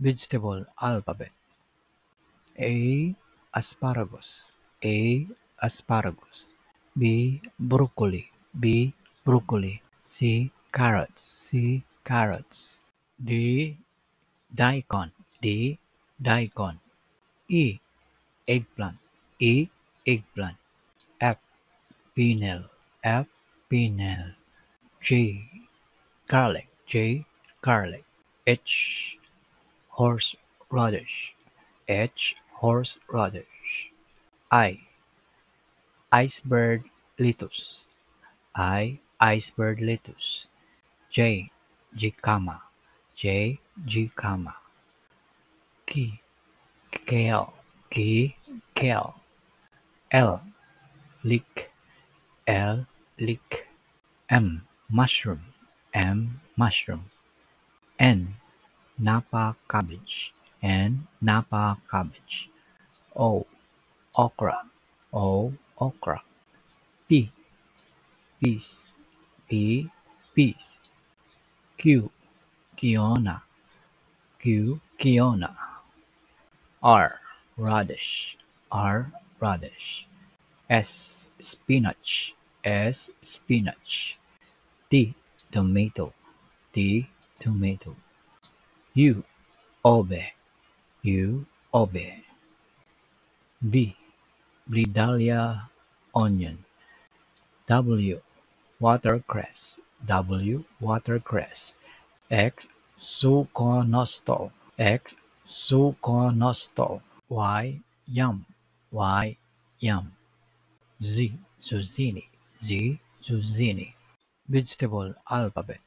Vegetable alphabet. A. Asparagus. A. Asparagus. B. Broccoli. B. Broccoli. C. Carrots. C. Carrots. D. Daikon. D. Daikon. E. Eggplant. E. Eggplant. F. Fennel. F. Fennel. G. Garlic. J. Garlic. H. Horseradish. H. Horseradish. I. Iceberg lettuce. I. Iceberg lettuce. J. Jicama. J. Jicama. K. Kale. K. Kale. L. Leek. L. Leek. M. Mushroom. M. Mushroom. N. Napa cabbage. N. Napa cabbage. O. Okra. O. Okra. P. Peas. P. Peas. Q. Kiona. Q. Kiona. R. Radish. R. Radish. S. Spinach. S. Spinach. T. Tomato. T. Tomato. U. Ube. U. Ube. V. Vidalia onion. W. Watercress. W. Watercress. X. Suconostal. X. Suconostal. Y. Yum. Y. Yum. Z. Zucchini. Z. Zucchini. Vegetable alphabet.